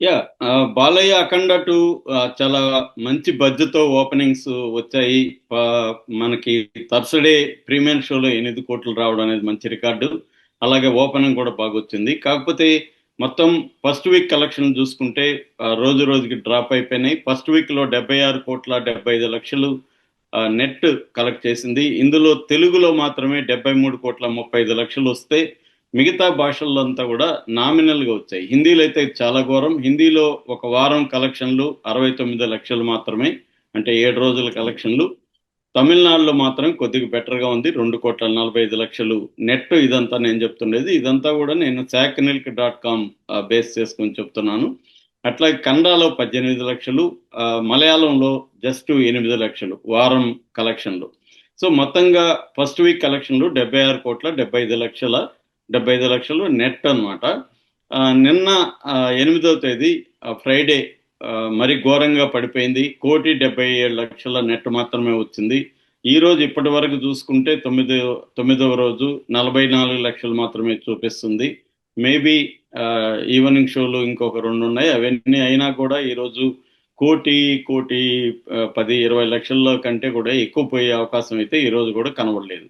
Yeah Balayya అఖండ two చాలా మంచి బడ్జెట్తో ఓపెనింగ్స్ వచ్చాయి. మనకి థర్స్డే ప్రీమియర్ షోలో 8 కోట్లు రావడం అనేది మంచి రికార్డు. అలాగే ఓపెనింగ్ కూడా బాగా వచ్చింది. కాకపోతే మొత్తం ఫస్ట్ వీక్ కలెక్షన్ చూసుకుంటే రోజు రోజుకి డ్రాప్ అయిపోయినాయి. ఫస్ట్ వీక్లో 76,75,00,000 నెట్ కలెక్ట్ చేసింది. ఇందులో తెలుగులో మాత్రమే 73,35,00,000 వస్తే మిగతా భాషల్లో అంతా కూడా నామినల్గా వచ్చాయి. హిందీలో అయితే చాలా ఘోరం. హిందీలో ఒక వారం కలెక్షన్లు 69 లక్షలు మాత్రమే, అంటే 7 రోజుల కలెక్షన్లు. తమిళనాడులో మాత్రం కొద్దిగా బెటర్గా ఉంది, 2,45,00,000 నెట్. ఇదంతా నేను చెప్తుండేది, ఇదంతా కూడా నేను శాక్నిల్క్.com బేస్ చేసుకొని చెప్తున్నాను. అట్లాగే కన్నడలో 18 లక్షలు, మలయాళంలో జస్ట్ 8 లక్షలు వారం కలెక్షన్లు. సో మొత్తంగా ఫస్ట్ వీక్ కలెక్షన్లు 76,75,00,000, 75 లక్షలు నెట్ అనమాట. నిన్న 8వ తేదీ ఫ్రైడే మరి ఘోరంగా పడిపోయింది. 1,77,00,000 నెట్ మాత్రమే వచ్చింది. ఈ రోజు ఇప్పటి వరకు చూసుకుంటే తొమ్మిదవ రోజు 44 లక్షలు మాత్రమే చూపిస్తుంది. మేబీ ఈవినింగ్ షోలు ఇంకొక రెండు ఉన్నాయి, అవన్నీ అయినా కూడా ఈరోజు కోటి కోటి 10-20 లక్షల కంటే కూడా ఎక్కువ పోయే అవకాశం అయితే ఈ రోజు కూడా కనబడలేదు.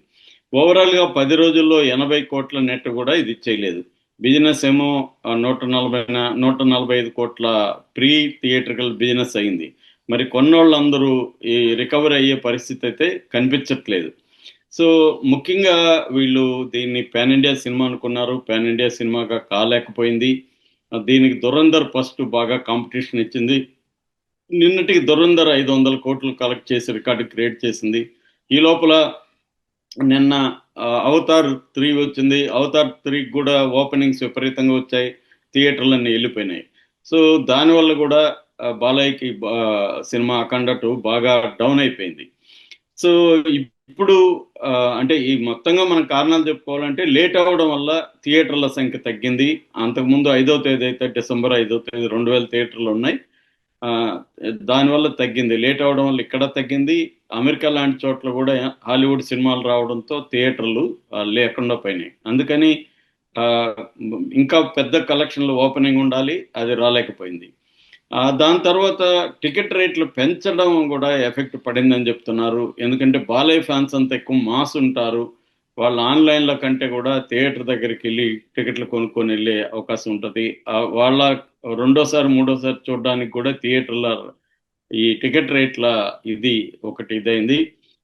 ఓవరాల్గా 10 రోజుల్లో 80 కోట్ల నెట్ కూడా ఇది చేయలేదు. బిజినెస్ ఏమో 145 కోట్ల ప్రీ థియేట్రికల్ బిజినెస్ అయింది. మరి కొన్నోళ్ళందరూ ఈ రికవర్ అయ్యే పరిస్థితి అయితే కనిపించట్లేదు. సో ముఖ్యంగా వీళ్ళు దీన్ని పాన్ ఇండియా సినిమా అనుకున్నారు, పాన్ ఇండియా సినిమాగా కాలేకపోయింది. దీనికి దురంధర్ ఫస్ట్ బాగా కాంపిటీషన్ ఇచ్చింది. నిన్నటికి దురంధర్ 500 కోట్లు కలెక్ట్ చేసి రికార్డు క్రియేట్ చేసింది. ఈ లోపల నిన్న అవతార్ 3 వచ్చింది. అవతార్ 3 కూడా ఓపెనింగ్స్ విపరీతంగా వచ్చాయి, థియేటర్లన్నీ వెళ్ళిపోయినాయి. సో దానివల్ల కూడా బాలయ్యకి సినిమా అఖండ 2 బాగా డౌన్ అయిపోయింది. సో ఇప్పుడు ఆ, అంటే ఈ మొత్తంగా మనం కారణాలు చెప్పుకోవాలంటే లేట్ అవ్వడం వల్ల థియేటర్ల సంఖ్య తగ్గింది. అంతకుముందు 5వ తేదీ అయితే డిసెంబర్ 5వ తేదీ 2,000 థియేటర్లు ఉన్నాయి. ఆ, దానివల్ల తగ్గింది. లేట్ అవడం వల్ల ఇక్కడ తగ్గింది. అమెరికా లాంటి చోట్ల కూడా హాలీవుడ్ సినిమాలు రావడంతో థియేటర్లు లేకుండా పోయినాయి. అందుకని ఆ, ఇంకా పెద్ద కలెక్షన్లు ఓపెనింగ్ ఉండాలి, అది రాలేకపోయింది. దాని తర్వాత టికెట్ రేట్లు పెంచడం కూడా ఎఫెక్ట్ పడిందని చెప్తున్నారు. ఎందుకంటే బాలయ్య ఫ్యాన్స్ అంతా ఎక్కువ మాస్ ఉంటారు. వాళ్ళు ఆన్లైన్లో కంటే కూడా థియేటర్ దగ్గరికి వెళ్ళి టికెట్లు కొనుక్కొని వెళ్ళే అవకాశం ఉంటుంది. వాళ్ళ రెండోసారి మూడోసారి చూడడానికి కూడా థియేటర్ల ఈ టికెట్ రేట్ల ఇది ఒకటి ఇదైంది.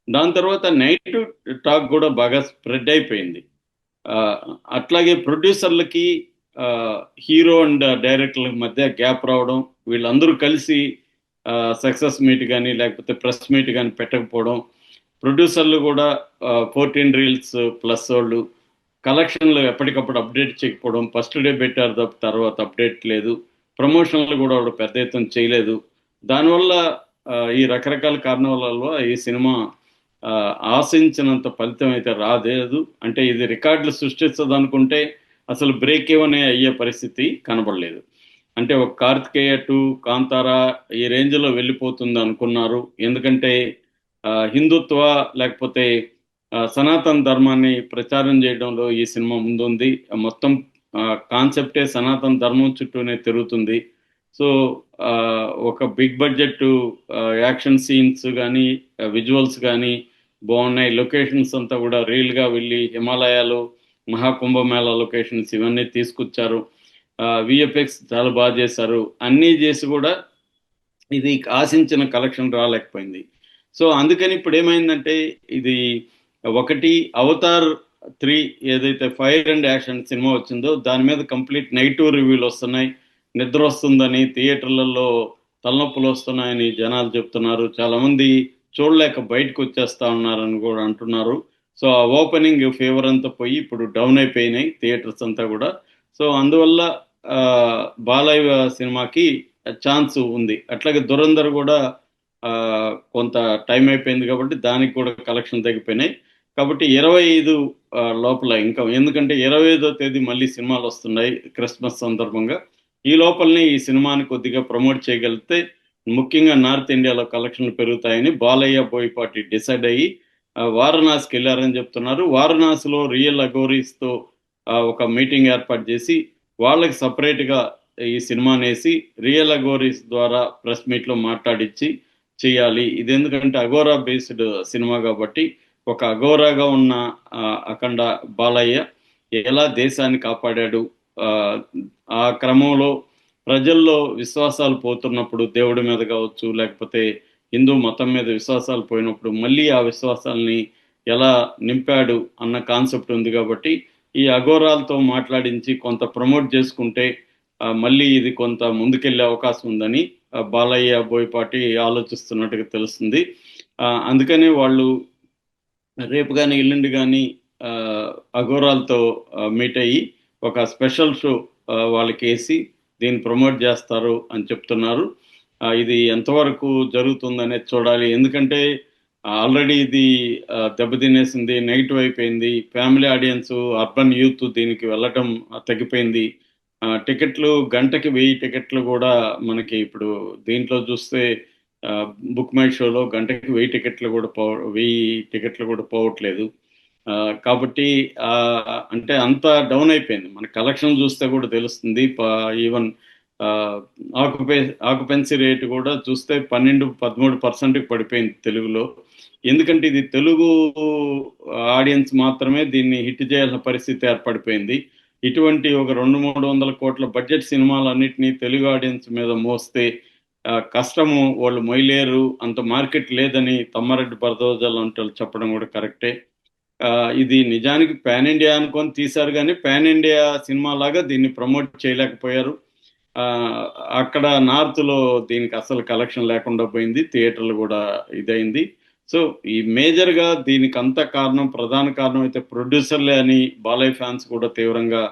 దాని తర్వాత నైట్ టాక్ కూడా బాగా స్ప్రెడ్ అయిపోయింది. ఆ, అట్లాగే ప్రొడ్యూసర్లకి హీరో అండ్ డైరెక్టర్ల మధ్య గ్యాప్ రావడం, వీళ్ళందరూ కలిసి సక్సెస్ మీట్ కానీ లేకపోతే ప్రెస్ మీట్ కానీ పెట్టకపోవడం, ప్రొడ్యూసర్లు కూడా 14 రీల్స్ ప్లస్ వాళ్ళు కలెక్షన్లు ఎప్పటికప్పుడు అప్డేట్ చేయకపోవడం, ఫస్ట్ డే పెట్టారు తప్ప తర్వాత అప్డేట్ లేదు. ప్రమోషన్లు కూడా వాడు పెద్ద ఎత్తున చేయలేదు. దానివల్ల ఈ రకరకాల కారణాల వల్ల ఈ సినిమా ఆ, ఆశించినంత ఫలితం అయితే రాలేదు. అంటే ఇది రికార్డులు సృష్టిస్తుంది అనుకుంటే అసలు బ్రేక్ ఈవెన్ అయ్యే పరిస్థితి కనబడలేదు. అంటే ఒక కార్తికేయ 2, కాంతారా ఈ రేంజ్లో వెళ్ళిపోతుంది అనుకున్నారు. ఎందుకంటే హిందుత్వ లేకపోతే సనాతన ధర్మాన్ని ప్రచారం చేయడంలో ఈ సినిమా ముందుంది. మొత్తం కాన్సెప్టే సనాతన ధర్మం చుట్టూనే తిరుగుతుంది. సో ఆ, ఒక బిగ్ బడ్జెట్ యాక్షన్ సీన్స్ కానీ విజువల్స్ కానీ బాగున్నాయి. లొకేషన్స్ అంతా కూడా రియల్గా వెళ్ళి హిమాలయాలు, మహాకుంభమేళా లొకేషన్స్ ఇవన్నీ తీసుకొచ్చారు. విఎఫ్ఎక్స్ చాలా బాగా చేశారు. అన్నీ చేసి కూడా ఇది ఆశించిన కలెక్షన్ రాలేకపోయింది. సో అందుకని ఇప్పుడు ఏమైందంటే ఇది ఒకటి అవతార్ 3 ఏదైతే ఫైర్ అండ్ యాక్షన్ సినిమా వచ్చిందో దాని మీద కంప్లీట్ నెగిటివ్ రివ్యూలు వస్తున్నాయి. నిద్ర వస్తుందని, థియేటర్లలో తలనొప్పులు వస్తున్నాయని జనాలు చెప్తున్నారు. చాలామంది చూడలేక బయటకు వచ్చేస్తా ఉన్నారని కూడా అంటున్నారు. సో ఆ ఓపెనింగ్ ఫేవర్ అంతా పోయి ఇప్పుడు డౌన్ అయిపోయినాయి థియేటర్స్ అంతా కూడా. సో అందువల్ల ఆ, బాలయ్య సినిమాకి ఛాన్స్ ఉంది. అట్లాగే దురంధర్ కూడా ఆ, కొంత టైం అయిపోయింది కాబట్టి దానికి కూడా కలెక్షన్ తగ్గిపోయినాయి. కాబట్టి 25 లోపల ఇంకా, ఎందుకంటే 25వ తేదీ మళ్ళీ సినిమాలు వస్తున్నాయి క్రిస్మస్ సందర్భంగా. ఈ లోపలనే ఈ సినిమాని కొద్దిగా ప్రమోట్ చేయగలిగితే ముఖ్యంగా నార్త్ ఇండియాలో కలెక్షన్లు పెరుగుతాయని బాలయ్య బోయపాటి డిసైడ్ అయ్యి వారణాసికి వెళ్ళారని చెప్తున్నారు. వారణాసిలో రియల్ అఘోరీస్తో ఒక మీటింగ్ ఏర్పాటు చేసి వాళ్ళకి సపరేట్గా ఈ సినిమానేసి రియల్ అఘోరీస్ ద్వారా ప్రెస్ మీట్లో మాట్లాడించి చేయాలి. ఇది ఎందుకంటే అఘోరా బేస్డ్ సినిమా కాబట్టి ఒక అఘోరాగా ఉన్న అఖండ బాలయ్య ఎలా దేశాన్ని కాపాడాడు, ఆ, ఆ క్రమంలో ప్రజల్లో విశ్వాసాలు పోతున్నప్పుడు దేవుడి మీద కావచ్చు, లేకపోతే హిందూ మతం మీద విశ్వాసాలు పోయినప్పుడు మళ్ళీ ఆ విశ్వాసాలని ఎలా నింపాడు అన్న కాన్సెప్ట్ ఉంది కాబట్టి ఈ అఘోరాలతో మాట్లాడించి కొంత ప్రమోట్ చేసుకుంటే మళ్ళీ ఇది కొంత ముందుకెళ్లే అవకాశం ఉందని బాలయ్య బోయపాటి ఆలోచిస్తున్నట్టుగా తెలుస్తుంది. అందుకని వాళ్ళు రేపు కానీ ఎల్లుండి కానీ అఘోరాలతో మీట్ అయ్యి ఒక స్పెషల్ షో వాళ్ళకి వేసి దీన్ని ప్రమోట్ చేస్తారు అని చెప్తున్నారు. ఇది ఎంతవరకు జరుగుతుందనేది చూడాలి. ఎందుకంటే ఆల్రెడీ ఇది దెబ్బతినేసింది, నెగిటివ్ అయిపోయింది. ఫ్యామిలీ ఆడియన్స్, అర్బన్ యూత్ దీనికి వెళ్ళటం తగ్గిపోయింది. టికెట్లు గంటకి 1000 టికెట్లు కూడా మనకి ఇప్పుడు దీంట్లో చూస్తే బుక్ మై షోలో గంటకి 1000 టికెట్లు కూడా 1000 టికెట్లు కూడా పోవట్లేదు. కాబట్టి అంటే అంత డౌన్ అయిపోయింది. మన కలెక్షన్ చూస్తే కూడా తెలుస్తుంది. ఈవెన్ ఆక్యుపెన్సీ రేట్ కూడా చూస్తే 12-13% పడిపోయింది తెలుగులో. ఎందుకంటే ఇది తెలుగు ఆడియన్స్ మాత్రమే దీన్ని హిట్ చేయాల్సిన పరిస్థితి ఏర్పడిపోయింది. ఇటువంటి ఒక 200-300 కోట్ల బడ్జెట్ సినిమాలన్నింటినీ తెలుగు ఆడియన్స్ మీద మోస్తే కష్టము, వాళ్ళు మొయ్యలేరు, అంత మార్కెట్ లేదని తమ్మారెడ్డి భరద్వాజ లాంటి చెప్పడం కూడా కరెక్టే. ఇది నిజానికి పాన్ ఇండియా అనుకొని తీశారు, కానీ పాన్ ఇండియా సినిమా లాగా దీన్ని ప్రమోట్ చేయలేకపోయారు. అక్కడ నార్త్లో దీనికి అసలు కలెక్షన్ లేకుండా పోయింది, థియేటర్లు కూడా ఇదైంది. సో ఈ మేజర్గా దీనికి అంత కారణం, ప్రధాన కారణం అయితే ప్రొడ్యూసర్లే అని బాలయ్య ఫ్యాన్స్ కూడా తీవ్రంగా